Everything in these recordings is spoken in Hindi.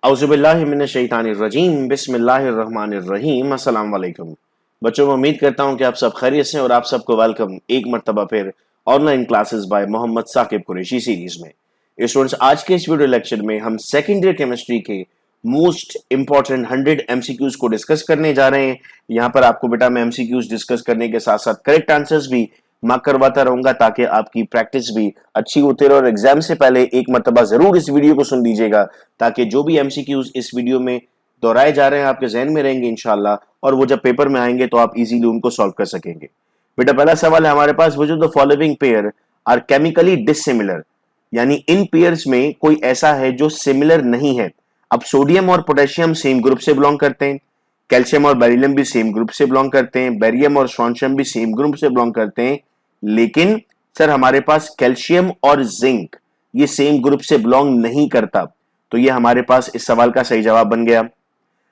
औज़ुबिल्लाहिमिनश्शैतानिर्रजीम बिस्मिल्लाहिर्रहमानिर्रहीम अस्सलाम वालेकुम। बच्चों, मैं उम्मीद करता हूं कि आप सब खैरियत से और आप सबको वेलकम एक मर्तबा फिर online classes by Mohammad Saqib Qureshi series में। स्टूडेंट्स, आज के इस वीडियो लेक्चर में हम सेकेंड ईयर केमिस्ट्री के मोस्ट इंपॉर्टेंट 100 एमसीक्यूज को डिस्कस करने जा रहे हैं। यहाँ पर आपको बेटा मैं एमसीक्यूज डिस्कस करने के साथ साथ करेक्ट आंसर्स भी मार्क करवाता रहूंगा ताकि आपकी प्रैक्टिस भी अच्छी होती रहे। और एग्जाम से पहले एक मर्तबा जरूर इस वीडियो को सुन लीजिएगा ताकि जो भी एमसीक्यूज इस वीडियो में दोहराए जा रहे हैं आपके जहन में रहेंगे इंशाल्लाह, और वो जब पेपर में आएंगे तो आप इजीली उनको सॉल्व कर सकेंगे। बेटा पहला सवाल है हमारे पास, which of the following pair are chemically dissimilar, यानी इन पेयर्स में कोई ऐसा है जो सिमिलर नहीं है। अब सोडियम और पोटेशियम सेम ग्रुप से बिलोंग करते हैं, कैल्शियम और बेरिलियम भी सेम ग्रुप से बिलोंग करते हैं, बेरियम और स्ट्रोंशियम भी सेम ग्रुप से बिलोंग करते हैं, लेकिन सर हमारे पास कैल्शियम और जिंक ये सेम ग्रुप से बिलोंग नहीं करता। तो ये हमारे पास इस सवाल का सही जवाब बन गया।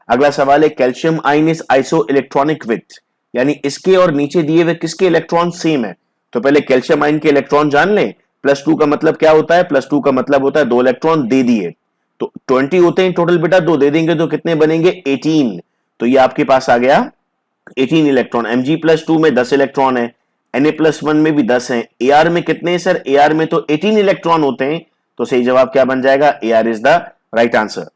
अगला सवाल है, calcium ion is iso electronic with, यानी इसके और नीचे दिए हुए किसके इलेक्ट्रॉन सेम है। तो पहले कैल्शियम आयन के इलेक्ट्रॉन जान लें। +2 का मतलब क्या होता है? +2 का मतलब होता है 2 इलेक्ट्रॉन दे दिए, तो 20 होते हैं टोटल बेटा, 2 दे देंगे तो कितने बनेंगे? 18। तो ये आपके पास आ गया 18 इलेक्ट्रॉन। Mg+2 में 10 इलेक्ट्रॉन है, Na+1 में भी 10 है, Ar में कितने हैं सर? Ar में तो 18 इलेक्ट्रॉन होते हैं, तो सही जवाब क्या बन जाएगा? Ar is the right answer.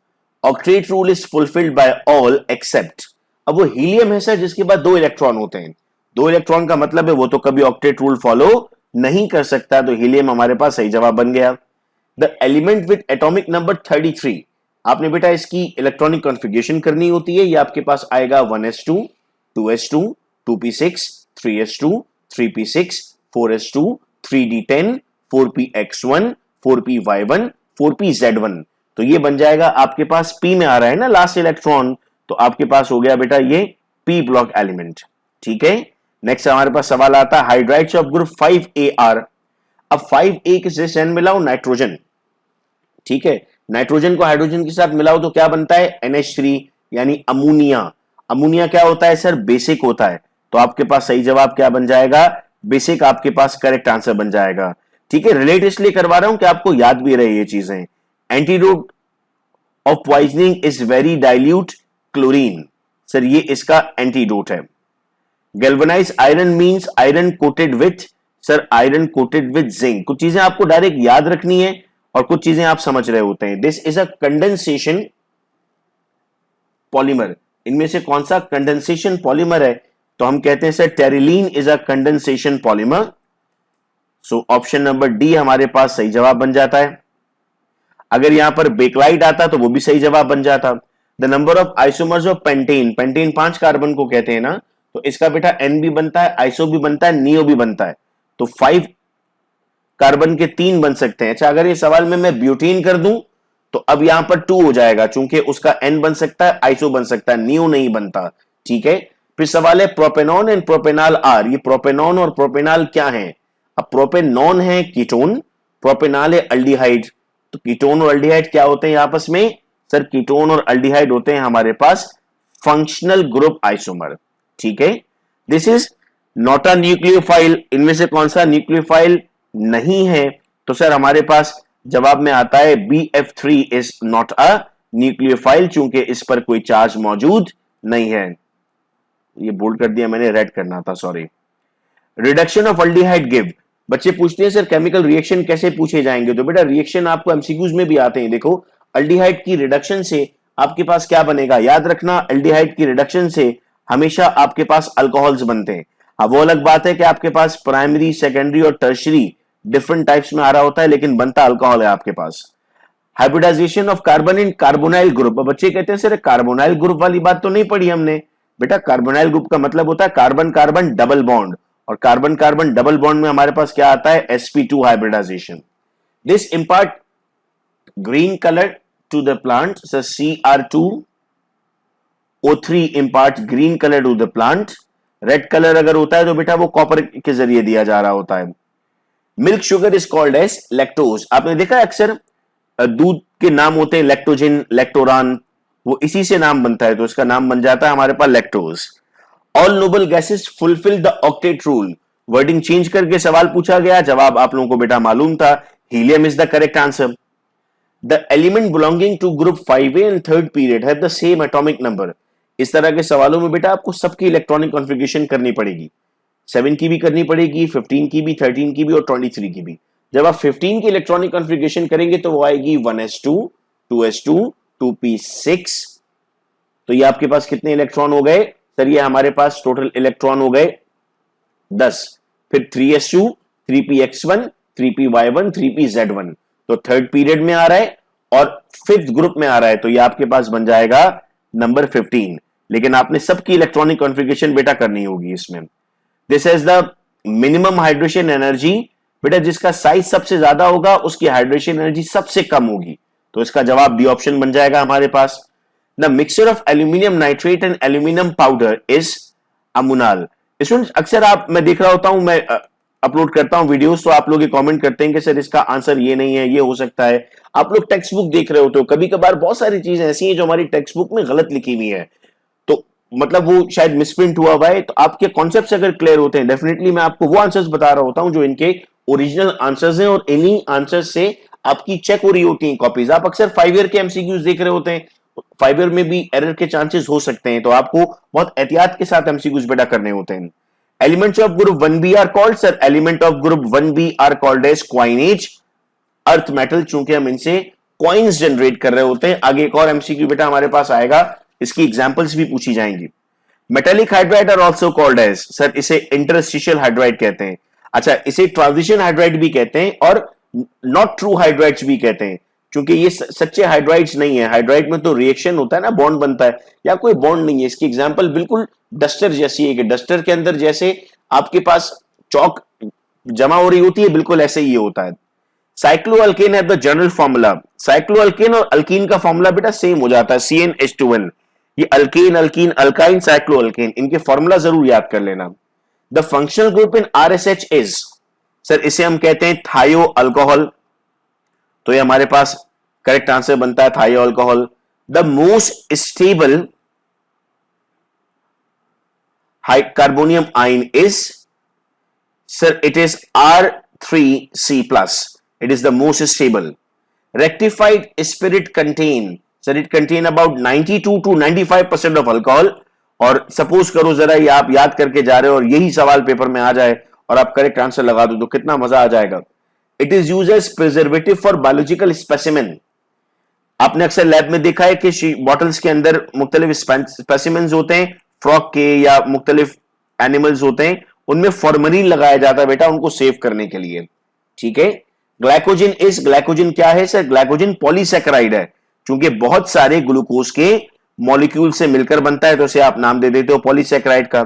Octet rule is fulfilled by all except, अब वो हीलियम है सर जिसके बाद 2 इलेक्ट्रॉन होते हैं। 2 इलेक्ट्रॉन का मतलब है वो तो कभी ऑक्टेट रूल फॉलो नहीं कर सकता, तो हीलियम हमारे पास सही जवाब बन गया। The element with atomic number 33, आपने बेटा इसकी इलेक्ट्रॉनिक कॉन्फ़िगरेशन करनी होती है। ये आपके पास आएगा 1s2 2s2 2p6 3s2 3p6 4s2 3d10 4px1 4py1 4pz1। तो ये बन जाएगा आपके पास p में आ रहा है ना लास्ट इलेक्ट्रॉन, तो आपके पास हो गया बेटा ये p ब्लॉक एलिमेंट। ठीक है, नेक्स्ट हमारे पास सवाल आता है, हाइड्राइड्स ऑफ ग्रुप 5AR। अब 5A किससे सेन मिलाओ? नाइट्रोजन। ठीक है, नाइट्रोजन को हाइड्रोजन के साथ मिलाओ तो क्या बनता है? NH3 यानी अमोनिया। अमोनिया क्या होता है सर? बेसिक होता है। तो आपके पास सही जवाब क्या बन जाएगा? बेसिक आपके पास करेक्ट आंसर बन जाएगा। ठीक है, रिलेट इसलिए करवा रहा हूं कि आपको याद भी रहे ये चीजें। Antidote of poisoning is very dilute chlorine, sir ये इसका एंटीडोट है। Galvanise iron means iron coated with, sir iron coated with zinc. कुछ चीजें आपको डायरेक्ट याद रखनी है और कुछ चीजें आप समझ रहे होते हैं। This is a condensation polymer, इनमें से कौन सा कंडेंसेशन पॉलीमर है? तो हम कहते हैं sir terylene is a condensation polymer. So option number D हमारे पास सही जवाब बन जाता है। अगर यहां पर बेकलाइट आता तो वो भी सही जवाब बन जाता। The number of isomers of pentane, pentane 5 carbon को कहते हैं ना, तो इसका बेटा N भी बनता है, आइसो भी बनता है, नियो भी बनता है, तो 5 कार्बन के 3 बन सकते हैं। अच्छा, अगर ये सवाल में मैं ब्यूटीन कर दूं तो अब यहां पर 2 हो जाएगा, चूंकि उसका N बन सकता है, आइसो बन सकता है, नियो नहीं बनता। ठीक है, फिर सवाल है प्रोपेनॉन एंड प्रोपेनाल आर। ये प्रोपेनॉन और प्रोपेनाल क्या है? अब प्रोपेनॉन है कीटोन, प्रोपेनाल है अल्डिहाइड। तो कीटोन और अल्डिहाइड क्या होते हैं आपस में? सर कीटोन और अल्डिहाइड होते हैं हमारे पास फंक्शनल ग्रुप आइसोमर। ठीक है, this is not a nucleophile, इनमें से कौन सा न्यूक्लियोफाइल नहीं है? तो सर हमारे पास जवाब में आता है BF3 is not a nucleophile, चूंकि इस पर कोई चार्ज मौजूद नहीं है। ये बोल्ड कर दिया मैंने, रेड करना था, sorry. Reduction of aldehyde give, बच्चे पूछते हैं सर केमिकल रिएक्शन कैसे पूछे जाएंगे? तो बेटा रिएक्शन आपको एमसीक्यूज में भी आते हैं। देखो, अल्डिहाइड की रिडक्शन से आपके पास क्या बनेगा? याद रखना, अल्डिहाइड की रिडक्शन से हमेशा आपके पास अल्कोहल्स बनते हैं। अब वो अलग बात है कि आपके पास प्राइमरी, सेकेंडरी और टर्शरी डिफरेंट टाइप्स में आ रहा होता है, लेकिन बनता अल्कोहल है आपके पास। Hybridisation of carbon in carbonyl group, बच्चे कहते हैं सर कार्बोनाइल ग्रुप वाली बात तो नहीं पढ़ी हमने। बेटा कार्बोनाइल ग्रुप का मतलब होता है कार्बन कार्बन डबल बॉन्ड, और कार्बन कार्बन डबल बॉन्ड में हमारे पास क्या आता है? sp2 hybridisation. This impart green colour to the plant, sir Cr2O3 impart green colour to the plant. Red colour अगर होता है तो बेटा वो कॉपर के जरिए दिया जा रहा होता है। Milk sugar is called as lactose, आपने देखा अक्सर दूध के नाम होते हैं लैक्टोजिन, लैक्टोरान, वो इसी से नाम बनता है, तो इसका नाम बन जाता है हमारे पास lactose. All noble gases fulfil the octet rule, wording change करके सवाल पूछा गया, जवाब आप लोगों को बेटा मालूम था, helium is the correct answer. The element belonging to group 5A and third period have the same atomic number. इस तरह के सवालों में बेटा आपको सबकी इलेक्ट्रॉनिक कॉन्फ़िगरेशन करनी पड़ेगी, 7 की भी करनी पड़ेगी, 15 की भी, 13 की भी और 23 की भी। जब आप 15 की इलेक्ट्रॉनिक कॉन्फ़िगरेशन करेंगे तो वो आएगी 1s2, 2s2, 2p6। तो ये आपके पास कितने इलेक्ट्रॉन हो गए सर? ये हमारे पास टोटल इलेक्ट्रॉन हो गए 10। फिर 3s2, 3px1, 3py1, 3pz1। तो थर्ड पीरियड में आ रहा है और फिफ्थ ग्रुप में आ रहा है, तो ये आपके पास बन जाएगा नंबर 15। लेकिन आपने सबकी इलेक्ट्रॉनिक कॉन्फ़िगरेशन बेटा करनी होगी इसमें। This is the minimum hydration energy. बेटा जिसका साइज सबसे ज्यादा होगा उसकी हाइड्रेशन एनर्जी सबसे कम होगी, तो इसका जवाब डी ऑप्शन बन जाएगा हमारे पास। The mixture of aluminium nitrate and aluminium powder is ammonal. Students अक्सर मैं देख रहा होता हूं, मैं अपलोड करता हूं वीडियोस, तो आप लोग ये कमेंट करते हैं कि सर इसका आंसर ये नहीं है, ये हो सकता है। आप लोग टेक्स्ट बुक देख रहे होते हो, कभी कभार बहुत सारी चीजें ऐसी हैं जो हमारी टेक्स्ट बुक में गलत लिखी हुई है, तो मतलब वो शायद मिसप्रिंट हुआ हुआ है। तो आपके कॉन्सेप्ट्स अगर क्लियर होते हैं, डेफिनेटली मैं आपको वो आंसर्स बता रहा होता हूं जो इनके ओरिजिनल आंसर्स हैं, और इन्हीं आंसर्स से आपकी चेक हो रही होती हैं कॉपीज। आप अक्सर 5 ईयर के एमसीक्यूज देख रहे होते हैं, 5 ईयर में भी एरर के चांसेस हो सकते हैं, तो आपको बहुत एहतियात के साथ एमसीक्यूज बेटा करने होते हैं। Elements of group 1b are called, sir element of group 1b are called as coinage earth metal, चूंकि हम इनसे कॉइन्स जनरेट कर रहे होते हैं। आगे एक और एमसीक्यू बेटा हमारे पास आएगा, इसकी एग्जांपल्स भी पूछी जाएंगी। Metallic hydride are also called as, sir इसे इंटरस्टिशियल हाइड्राइड कहते हैं। अच्छा, इसे ट्रांजिशन हाइड्राइड भी कहते हैं और नॉट ट्रू हाइड्राइड्स भी कहते हैं, क्योंकि ये सच्चे हाइड्राइड्स नहीं है। हाइड्राइड में तो रिएक्शन होता है ना, बॉन्ड बनता है, या कोई बॉन्ड नहीं है। इसकी एग्जांपल बिल्कुल डस्टर जैसी है कि डस्टर के अंदर जैसे आपके पास चौक जमा हो रही होती है, बिल्कुल ऐसे ही होता है। साइक्लोअल्केन है द जनरल फॉर्मूला। साइक्लोअल्केन और अल्कीन का फॉर्मूला बेटा सेम हो जाता है, CnH2n। ये अल्केन, अल्कीन, अल्काइन, साइक्लोअल्केन, इनके फॉर्मूला जरूर याद कर लेना। The functional group in RSH is, sir इसे हम कहते हैं थायो अल्कोहल, तो ये हमारे पास करेक्ट आंसर बनता है थायो alcohol. The most stable carbonium ion is, sir it is R3C+, it is the most stable. Rectified spirit contain, sir it contain about 92 to 95% of alcohol। और सपोज करो जरा ये आप याद करके जा रहे हो और यही सवाल पेपर में आ जाए और आप करेक्ट आंसर लगा दो, तो कितना मजा आ जाएगा। It is used as preservative for biological specimen. आपने अक्सर लैब में देखा है कि बॉटल्स के अंदर मुख्तलिफ स्पेसिमेन्स होते हैं, फ्रॉग के या मुख्तलिफ एनिमल्स होते हैं, उनमें फॉर्मलिन लगाया जाता है बेटा उनको सेव करने के लिए, ठीक है। ग्लाइकोजन इज, ग्लाइकोजन क्या है सर? ग्लाइकोजन पॉलीसैकेराइड है, क्योंकि बहुत सारे ग्लूकोज के मॉलिक्यूल से मिलकर बनता है, तो इसे आप नाम दे देते हो पॉलीसैकेराइड का।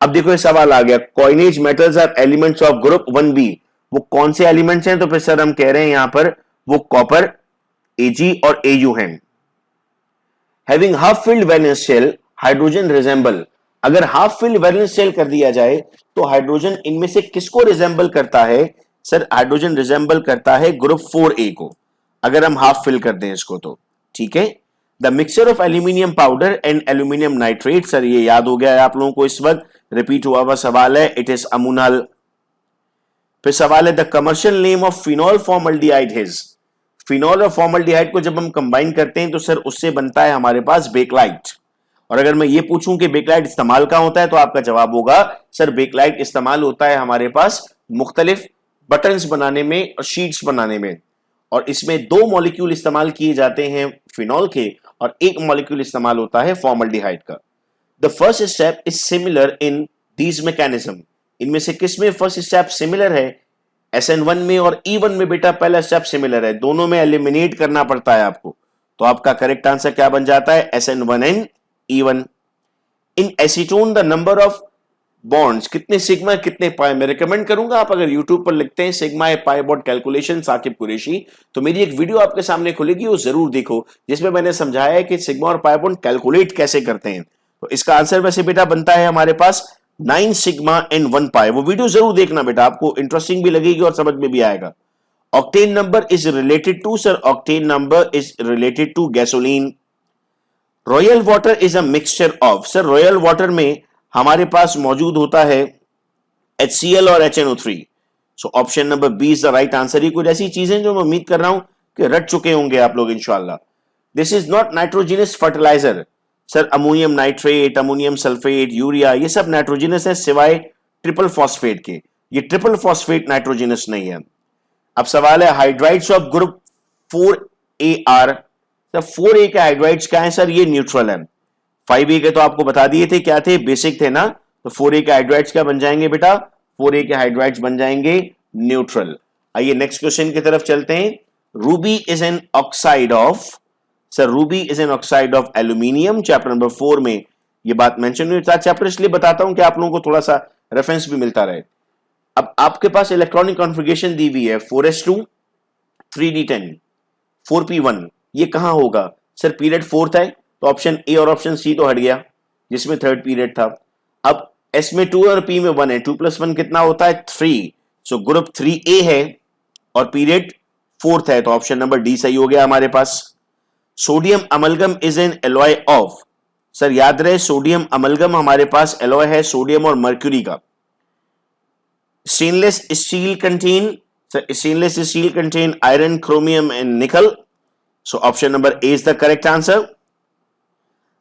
अब देखो ये सवाल आ गया, coinage metals are elements of group 1b, वो कौन से एलिमेंट्स हैं? तो फिर सर हम कह रहे हैं यहां पर वो कॉपर, Ag और Au हैं। Having half filled valence shell, hydrogen resemble. अगर हाफ फिल्ड वैलेंस शेल कर दिया जाए तो हाइड्रोजन इनमें से किसको रिजेंबल करता है? सर हाइड्रोजन रिजेंबल करता है ग्रुप 4a को, अगर हम हाफ फिल कर दें इसको तो, ठीक है। The mixture of aluminium powder and aluminium nitrate, sir ये याद हो गया है आप लोगों को, इस वक्त रिपीट हुआ हुआ सवाल है, इट इज अमोनल। फिर सवाल है the commercial name of phenol formaldehyde is. Phenol और फॉर्मल्डिहाइड को जब हम कंबाइन करते हैं तो सर उससे बनता है हमारे पास बेकलाइट। और अगर मैं ये पूछूं कि बेकलाइट इस्तेमाल कहां होता है, तो आपका जवाब होगा सर बेकलाइट इस्तेमाल होता है हमारे पास मुख्तलिफ बटन्स बनाने में और शीट्स बनाने में, और इसमें 2 मॉलिक्यूल इस्तेमाल किए जाते हैं फिनॉल के और 1 मॉलिक्यूल इस्तेमाल होता है फॉर्मल्डिहाइड का। The first step is similar in these mechanism. इनमें से किसमें फर्स्ट स्टेप सिमिलर है? SN1 में और E1 में बेटा पहला स्टेप सिमिलर है, दोनों में एलिमिनेट करना पड़ता है आपको, तो आपका करेक्ट आंसर क्या बन जाता है? SN1 and E1। In acetone the number of bonds, कितने सिग्मा कितने पाई? मैं रिकमेंड करूंगा आप अगर YouTube पर लिखते हैं sigma a pi bond calculation Saqib Qureshi, तो मेरी एक वीडियो आपके सामने खुलेगी, वो जरूर देखो, जिसमें मैंने समझाया है कि सिग्मा और पाई बॉन्ड कैलकुलेट कैसे करते हैं। तो इसका आंसर वैसे बेटा बनता है हमारे पास 9 सिग्मा एंड 1 पाई। वो वीडियो जरूर देखना बेटा, आपको इंटरेस्टिंग भी लगेगी और समझ में भी आएगा। Octane number is related to, sir octane number is related to gasoline. Royal water is a mixture of, sir royal water में हमारे पास मौजूद होता है HCl और HNO3। So option number B is the right answer. ये कुछ ऐसी चीजें जो मैं उम्मीद कर रहा हूं कि रट चुके होंगे आप लोग इंशाल्लाह। This is not nitrogenous fertiliser. Sir ammonium nitrate, ammonium sulphate, urea, ये सब नाइट्रोजिनस है सिवाय ट्रिपल फॉस्फेट के। ये ट्रिपल फॉस्फेट नाइट्रोजिनस नहीं है। अब सवाल है hydrides of group 4AR। Sir 4A के हाइड्राइड्स क्या है सर? ये न्यूट्रल है। 5A के तो आपको बता दिए थे क्या थे, बेसिक थे ना। तो 4A के हाइड्राइड्स क्या बन जाएंगे बेटा? 4A के हाइड्राइड्स बन जाएंगे न्यूट्रल। आइए नेक्स्ट क्वेश्चन की तरफ चलते हैं। Ruby is an oxide of, sir Ruby is an oxide of aluminium. Chapter number 4 में ये बात मेंशन हुई था। चैप्टर इसलिए बताता हूं कि आप लोगों को थोड़ा सा रेफरेंस भी मिलता रहे। अब आपके पास इलेक्ट्रॉनिक कॉन्फ़िगरेशन दी हुई है 4s2 3d10 4p1। ये कहां होगा सर? पीरियड फोर्थ है तो ऑप्शन ए और ऑप्शन सी तो हट गया जिसमें थर्ड पीरियड था। अब एस में 2 और पी में 1 है, 2 + 1 कितना होता है? 3। सो ग्रुप 3A है और पीरियड फोर्थ है, तो ऑप्शन नंबर डी सही हो गया हमारे पास। Sodium amalgam is an alloy of, sir याद रहे सोडियम अमलगम हमारे पास एलॉय है सोडियम और मर्क्यूरी का। Stainless steel contain, sir stainless steel contain iron, chromium and nickel. So option number A is the correct answer.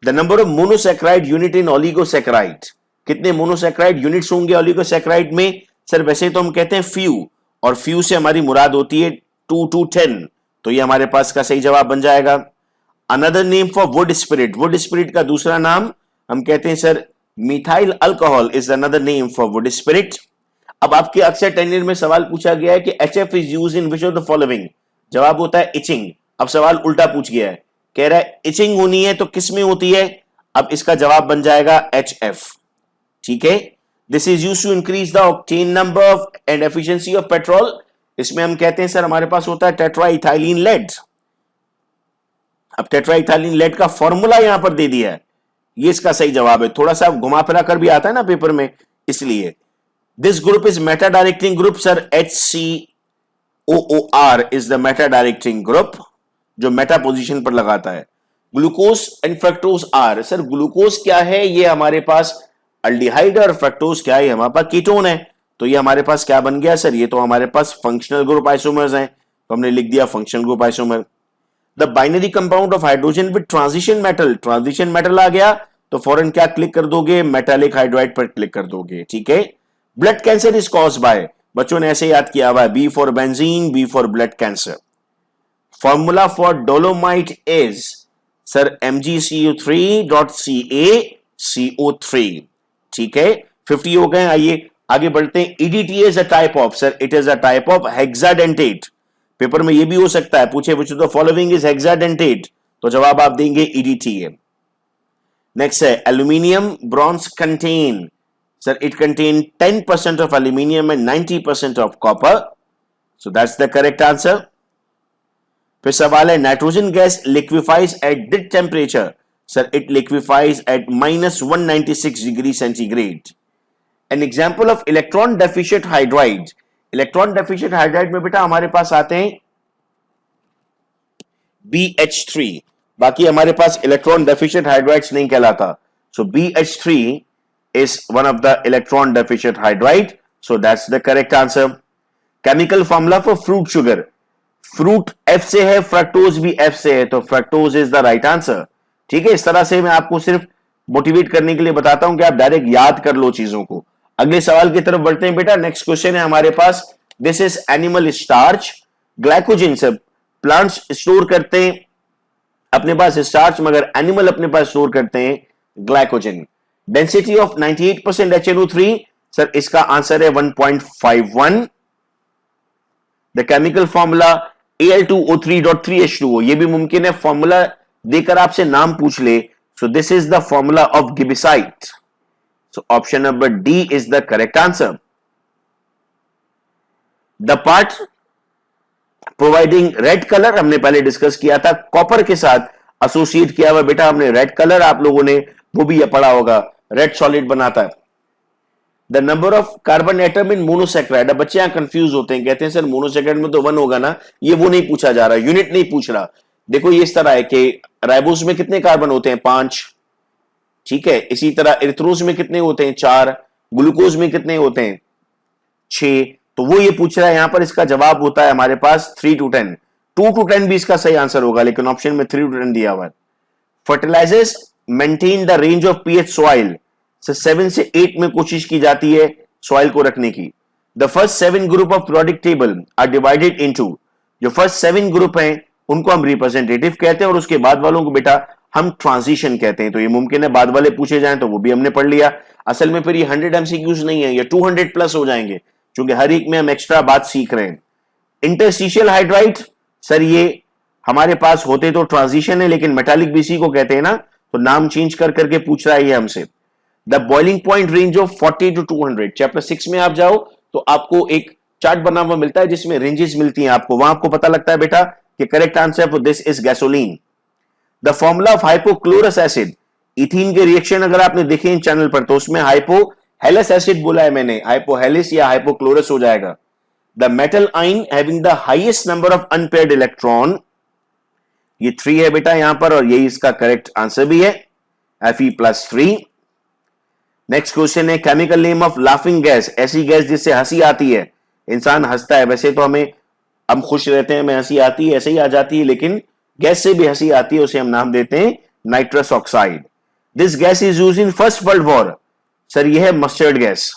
The number of monosaccharide unit in oligosaccharide, कितने मोनोसैकेराइड यूनिट्स होंगे ओलिगोसैकेराइड में? सर वैसे तो हम कहते हैं फ्यू, और फ्यू से हमारी मुराद होती है 2 to 10, तो ये हमारे पास का सही जवाब बन जाएगा। Another name for would spirit, would spirit का दूसरा नाम हम कहते हैं sir methyl alcohol is another name for would spirit. अब आपके अक्सर टेंडर में सवाल पूछा गया है कि HF is used in which of the following, जवाब होता है इचिंग। अब सवाल उल्टा पूछ गया है, कह रहा है इचिंग होनी है तो किस में होती है? अब इसका जवाब बन जाएगा HF। ठीक है, this is used to increase the octane number and efficiency of petrol. इसमें हम कहते हैं सर हमारे पास होता है टेट्राइथाइलिन लेड। अब टेट्राइथाइलिन लेड का फॉर्मूला यहां पर दे दिया है, ये इसका सही जवाब है। थोड़ा सा घुमा फिरा कर भी आता है ना पेपर में, इसलिए। This group is meta directing group, sir HCOOR is the meta directing group, जो मेटा पोजीशन पर लगाता है। Glucose and fructose are, sir glucose क्या है? ये हमारे पास अल्डिहाइड, और फ्रक्टोज क्या है? हमारे पास कीटोन है। तो ये हमारे पास क्या बन गया सर? ये तो हमारे पास फंक्शनल ग्रुप आइसोमर्स हैं, तो हमने लिख दिया functional group isomer. The binary compound of hydrogen with transition metal, transition metal आ गया तो फौरन क्या क्लिक कर दोगे? मेटालिक हाइड्राइड पर क्लिक कर दोगे। ठीक है। Blood cancer is caused by, बच्चों ने ऐसे याद किया हुआ है, B for benzene, B for blood cancer. Formula for dolomite is sir MgCO3.CaCO3। ठीक है, 50 हो गए। आइए आगे बढ़ते हैं। EDTA is a type of, sir it is a type of hexadentate. Paper में ये भी हो सकता है पूछे which of the following is hexadentate, तो जवाब आप देंगे EDTA। नेक्स्ट है aluminium bronze contain, sir it contain 10% of aluminium and 90% of copper, so that's the correct answer. फिर सवाल है nitrogen gas liquefies at this temperature, sir it liquefies at -196 degree centigrade. An example of electron deficient hydride, electron deficient hydride में बेटा हमारे पास आते हैं BH3, बाकी हमारे पास इलेक्ट्रॉन डेफिशिएंट हाइड्राइड्स नहीं कहलाता। सो BH3 is one of the electron deficient hydride, so that's the correct answer. Chemical formula for fruit sugar, fruit F से है, फ्रक्टोज भी F से है, तो fructose is the right answer. ठीक है, इस तरह से मैं आपको सिर्फ मोटिवेट करने के लिए बताता हूं कि आप डायरेक्ट याद कर लो चीजों को। अगले सवाल की तरफ बढ़ते हैं बेटा। नेक्स्ट क्वेश्चन है हमारे पास, this is animal starch glycogen, से प्लांट्स स्टोर करते हैं अपने पास स्टार्च, मगर एनिमल अपने पास स्टोर करते हैं glycogen. Density of 98% HNO3, sir इसका आंसर है 1.51। द केमिकल फॉर्मूला Al2O3.3H2O, ये भी मुमकिन है फॉर्मूला देकर आपसे नाम पूछ ले। So this is the formula of gibbsite, so option number D is the correct answer. The part providing red colour हमने पहले डिस्कस किया था, कॉपर के साथ एसोसिएट किया हुआ बेटा हमने रेड कलर, आप लोगों ने वो भी पढ़ा होगा, रेड सॉलिड बनाता है। The number of carbon atom in monosaccharide, अब बच्चे यहां कंफ्यूज होते हैं, कहते हैं सर मोनोसैकेराइड में तो 1 होगा ना, ये वो नहीं पूछा जा रहा, यूनिट नहीं पूछ रहा। देखो ये इस तरह है कि राइबोस में कितने कार्बन होते हैं? 5। ठीक है, इसी तरह एरिथ्रोज में कितने होते हैं? 4। ग्लूकोज में कितने होते हैं? 6। तो वो ये पूछ रहा है यहां पर, इसका जवाब होता है हमारे पास 3 to 10। 2 to 10 भी इसका सही आंसर होगा, लेकिन ऑप्शन में 3 to 10 दिया हुआ है। Fertilisers maintain the range of pH soil, 7 से 8 में कोशिश की जाती है सॉइल को रखने की। The first 7 group of product table are divided into, जो फर्स्ट 7 ग्रुप हैं उनको हम रिप्रेजेंटेटिव कहते हैं और उसके बाद वालों को बेटा हम ट्रांजिशन कहते हैं। तो ये मुमकिन है बाद वाले पूछे जाएं तो वो भी हमने पढ़ लिया। असल में फिर ये 100 एमसीक्यूज नहीं है, ये 200 प्लस हो जाएंगे, क्योंकि हर एक में हम एक्स्ट्रा बात सीख रहे हैं। इंटरस्टिशियल हाइड्राइड, सर ये हमारे पास होते तो ट्रांजिशन है, लेकिन मेटालिक बीसी को कहते हैं ना, तो नाम चेंज कर करके पूछ रहा है ये हमसे। The boiling point range of 40 to 200, chapter 6 में आप जाओ तो आपको एक चार्ट बना हुआ मिलता है जिसमें रेंजेस मिलती हैं आपको, वहां आपको पता लगता है बेटा कि correct answer for this is gasoline. The formula of hypochlorous acid, ethene के रिएक्शन अगर आपने देखे इन चैनल पर तो उसमें हाइपोहेलस एसिड बोला है मैंने, हाइपोहेलिस या हाइपोक्लोरस हो जाएगा। द मेटल आइन having the highest number of unpaired electron, ये 3 है बेटा यहां पर, और यही इसका करेक्ट आंसर भी है, Fe+3। नेक्स्ट क्वेश्चन है chemical name of laughing gas, ऐसी गैस जिससे हंसी आती है, इंसान हंसता है, वैसे तो हम खुश रहते हैं, हमें हंसी आती है, ऐसे ही आ जाती है, लेकिन गैस से भी हंसी आती है, उसे हम नाम देते हैं nitrous oxide. This gas is used in first world war, sir यह है मस्टर्ड गैस,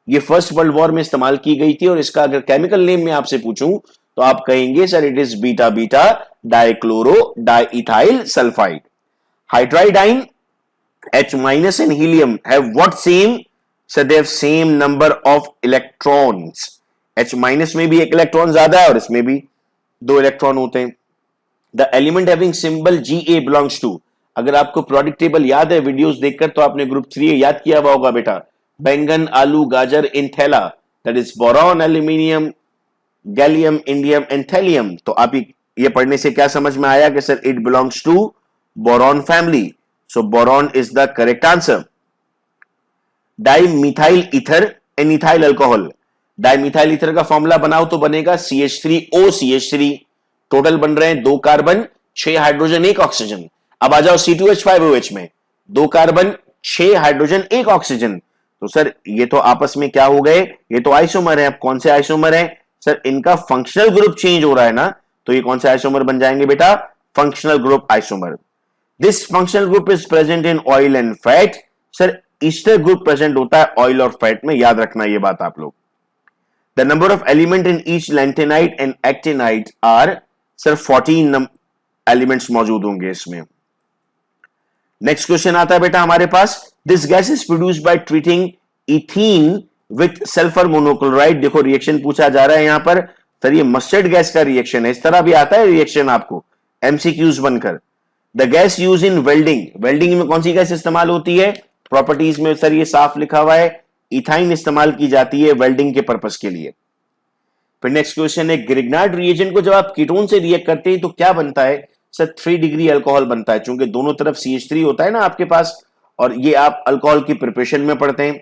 ये फर्स्ट वर्ल्ड वॉर में इस्तेमाल की गई थी, और इसका अगर केमिकल नेम में आपसे पूछूं तो आप कहेंगे sir it is beta beta dichloro diethyl sulphide. Hydride आइन H- and helium have what same? So they have same number of electrons. H- में भी एक इलेक्ट्रॉन ज्यादा है और इसमें भी 2 इलेक्ट्रॉन होते हैं। The element having symbol Ga belongs to, अगर आपको प्रोडक्ट टेबल याद है वीडियोस देखकर तो आपने ग्रुप 3 याद किया हुआ होगा बेटा, बैंगन आलू गाजर इन थैला, that is boron aluminium gallium indium and thallium. तो आप ये पढ़ने से क्या समझ में आया कि sir it belongs to boron family, so boron is the correct answer. Dimethyl ether and ethyl alcohol, dimethyl ether का फॉर्मूला बनाओ तो बनेगा CH3OCH3, टोटल बन रहे हैं 2 कार्बन 6 हाइड्रोजन 1 ऑक्सीजन। अब आ जाओ C2H5OH में 2 कार्बन 6 हाइड्रोजन 1 ऑक्सीजन, तो सर ये तो आपस में क्या हो गए, ये तो आइसोमर है। अब कौन से आइसोमर है सर, इनका फंक्शनल ग्रुप चेंज हो रहा है ना, तो ये कौन से आइसोमर बन जाएंगे बेटा, functional group isomer. This functional group is present in oil and fat, sir Easter group present होता है ऑयल और फैट में, याद रखना ये बात आप लोग। The number of element in each lanthanide and actinide are, sir 14 elements मौजूद होंगे इसमें। नेक्स्ट क्वेश्चन आता है बेटा हमारे पास, this gas is produced by treating ethene with sulphur monochloride. देखो रिएक्शन पूछा जा रहा है यहां पर, सर ये मस्टर्ड गैस का रिएक्शन है, इस तरह भी आता है रिएक्शन आपको एमसीक्यूज बनकर। The gas use in welding, welding में कौन सी गैस इस्तेमाल होती है, प्रॉपर्टीज में सर ये साफ लिखा हुआ है, इथाइन इस्तेमाल की जाती है वेल्डिंग के पर्पस के लिए। फिर नेक्स्ट क्वेश्चन है, ग्रिग्नार्ड रिएजेंट को जब आप कीटोन से रिएक्ट करते हैं तो क्या बनता है सर, 3 डिग्री अल्कोहल बनता है, चूंकि दोनों तरफ CH3 होता है ना आपके पास, और ये आप अल्कोहल की प्रिपरेशन में पढ़ते हैं।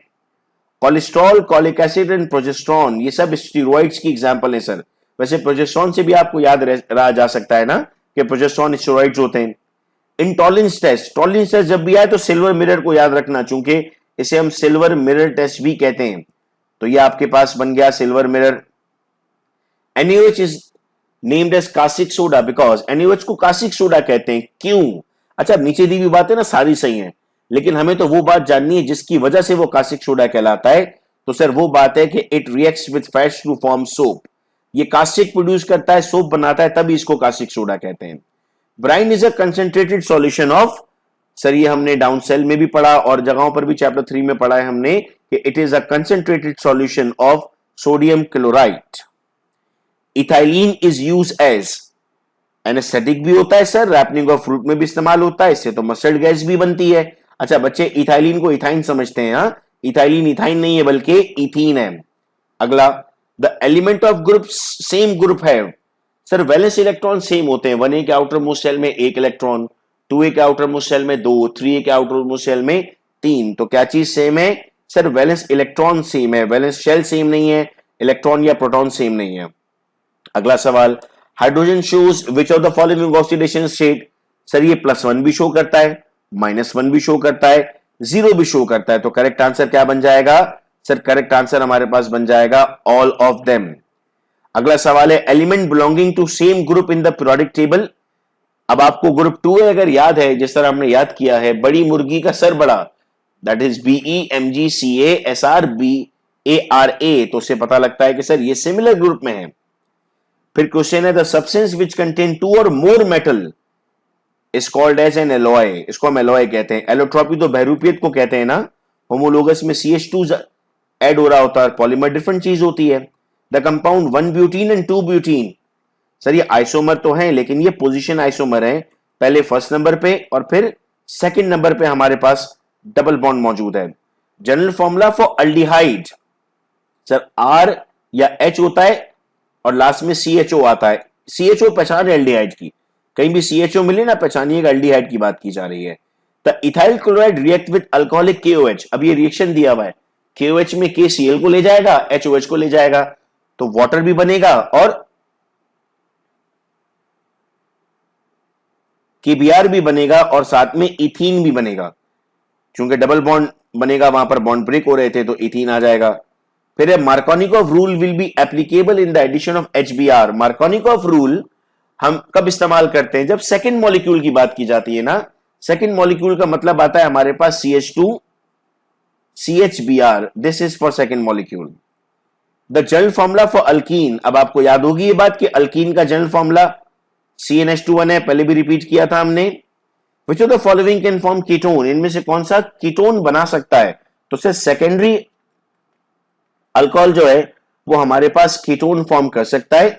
Cholesterol, colic acid and progesterone, ये सब स्टेरॉइड्स की एग्जांपल है सर। वैसे प्रोजेस्टेरॉन से भी आपको याद रहा जा सकता है ना कि प्रोजेस्टेरॉन स्टेरॉइड्स होते हैं। इंटॉलरेंस टेस्ट, टॉलरेंस टेस्ट जब भी आए तो सिल्वर मिरर को याद रखना, चूंकि इसे हम सिल्वर मिरर टेस्ट भी कहते हैं, तो ये आपके पास बन गया silver mirror. NaOH is named as caustic soda because, NaOH को कास्टिक सोडा कहते हैं, क्यों? अच्छा नीचे दी हुई बातें ना सारी सही हैं, लेकिन हमें तो वो बात जाननी है जिसकी वजह से वो कास्टिक सोडा कहलाता है। तो सर वो बात है कि it reacts with fats to form soap, ये कास्टिक प्रोड्यूस करता है, सोप बनाता है, तभी इसको कास्टिक सोडा कहते हैं। Brine is a concentrated solution of, sir ये हमने डाउन सेल में भी पढ़ा और जगहों पर भी चैप्टर 3 में पढ़ा है हमने कि it is a concentrated solution of sodium chloride. Ethylene is use as anaesthetic भी होता है सर, रैपनिंग ऑफ फ्रूट में भी इस्तेमाल होता है, इससे तो मस्टर्ड गैस भी बनती है। अच्छा बच्चे इथाइलिन को इथाइन समझते हैं, हाँ इथाइलिन इथाइन नहीं है बल्कि इथीन है। अगला, the element of group same group है, सर वैलेंस इलेक्ट्रॉन सेम होते हैं, 1a के आउटर मोस्ट शेल में 1 इलेक्ट्रॉन, 2a के आउटर मोस्ट शेल में 2, 3a के आउटर मोस्ट शेल में 3, तो क्या चीज सेम है सर, वैलेंस इलेक्ट्रॉन सेम है, वैलेंस शेल सेम नहीं है, इलेक्ट्रॉन या प्रोटॉन सेम नहीं है। अगला सवाल, hydrogen shows which of the following oxidation state, sir ये +1 भी शो करता है, -1 भी शो करता है, 0 भी शो करता है, तो करेक्ट आंसर क्या बन जाएगा सर, करेक्ट आंसर हमारे पास बन जाएगा ऑल ऑफ देम। अगला सवाल है element belonging to same group in the periodic table. अब आपको ग्रुप 2 अगर याद है, जिस तरह हमने याद किया है, बड़ी मुर्गी का सर बड़ा, दैट इज BEMGCASRBARA, तो उससे पता लगता है कि सर ये सिमिलर ग्रुप में है। फिर क्वेश्चन है the substance which contain 2 or more metal is called as an alloy. इसको हम एलॉय कहते हैं। एलोट्रॉपी तो बहरूपियत को कहते हैं ना। होमोलोगस में CH2 ऐड हो रहा होता है, पॉलीमर डिफरेंट चीज होती है। The compound 1 butene and 2 butene, sir ये आइसोमर तो है लेकिन ये पोजीशन आइसोमर है। पहले फर्स्ट नंबर पे और फिर सेकंड नंबर पे हमारे पास डबल बॉन्ड मौजूद है। General formula for aldehyde, sir R या H होता है और लास्ट में CHO आता है। CHO पहचान है एल्डिहाइड की, कहीं भी CHO मिले ना पहचानिएगा एल्डिहाइड की बात की जा रही है। The ethyl chloride react with alcoholic KOH। अब ये रिएक्शन दिया हुआ है, KOH में KCl को ले जाएगा, HOH को ले जाएगा, तो वाटर भी बनेगा और KBr भी बनेगा और साथ में इथीन भी बनेगा। क्योंकि डबल बॉन्ड बनेगा, वहां पर बॉन्ड ब्रेक हो रहे थे तो इथीन आ जाएगा। फिर Markovnikov rule will be applicable in the addition of HBr। Markovnikov rule हम कब इस्तेमाल करते हैं? जब सेकंड मॉलिक्यूल की बात की जाती है ना। सेकंड मॉलिक्यूल का मतलब आता है हमारे पास CH2 CHBr, this is for second molecule. The general formula for alkyne, अब आपको याद होगी ये बात कि अल्कीन का जनरल फॉर्मूला CnH2 है, पहले भी रिपीट किया था हमने। विच of the following can form ketone, इनमें से कौन सा कीटोन बना सकता है? तो से सेकेंडरी अल्कोहल जो है वो हमारे पास कीटोन फॉर्म कर सकता है।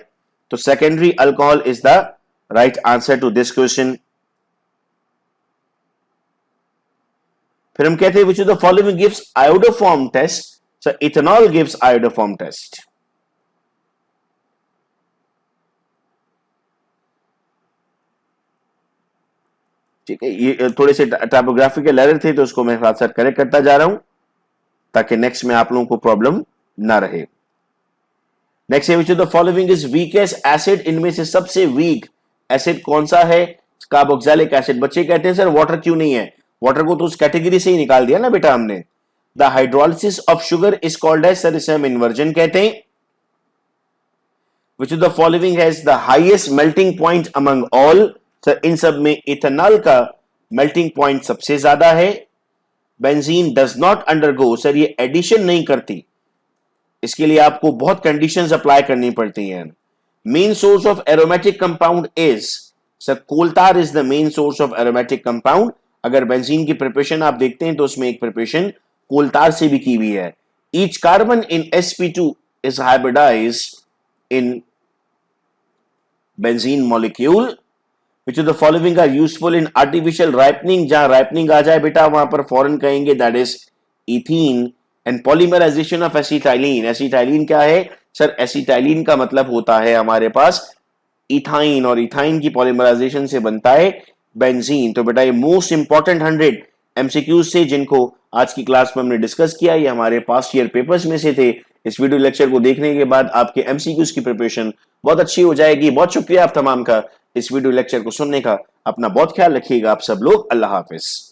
तो secondary alcohol is the right answer to this question. फिर हम कहते हैं which of the following gives iodoform test, so ethanol gives iodoform test. ठीक है, ये थोड़े से टाइपोग्राफिकल एरर थे तो उसको मैं साथ साथ करेक्ट करता जा रहा हूं ताकि नेक्स्ट में आप लोगों को प्रॉब्लम ना रहे। नेक्स्ट है विच of the following is weakest acid, इनमें से सबसे वीक एसिड कौन सा है? Carboxylic acid. बच्चे कहते हैं सर वाटर क्यों नहीं है? वाटर को तो उस कैटेगरी से ही निकाल दिया ना बेटा हमने। The hydrolysis of sugar is called as, sir इसे हम इन्वर्जन कहते हैं। Which of the following has the highest melting point among all, sir इन सब में इथेनॉल का मेल्टिंग पॉइंट सबसे ज्यादा है। Benzene does not undergo, sir ये एडिशन नहीं करती, इसके लिए आपको बहुत कंडीशंस अप्लाई करनी पड़ती हैं। Main source of aromatic compound is, sir coal tar is the main source of aromatic compound. अगर बेंजीन की प्रिपरेशन आप देखते हैं तो उसमें एक प्रिपरेशन कोलतार से भी की हुई है। Each carbon in sp2 is hybridised in benzene molecule. Which of the following are useful in artificial ripening? जहां ripening आ जाए बेटा वहां पर फौरन कहेंगे that is ethene and polymerization of acetylene। acetylene क्या है? सर acetylene का मतलब होता है हमारे पास इथाइन और इथाइन की पॉलीमराइजेशन से बनता है बेंजीन। तो बेटा ये मोस्ट इंपॉर्टेंट 100 MCQs से जिनको आज की क्लास में हमने डिस्कस किया, ये हमारे पास्ट ईयर पेपर्स में से थे। इस वीडियो लेक्चर को देखने के बाद आपके MCQs की प्रिपरेशन बहुत अच्छी हो जाएगी। बहुत शुक्रिया आप तमाम का इस वीडियो लेक्चर को सुनने का। अपना बहुत ख्याल रखिएगा आप सब लोग। अल्लाह हाफिज।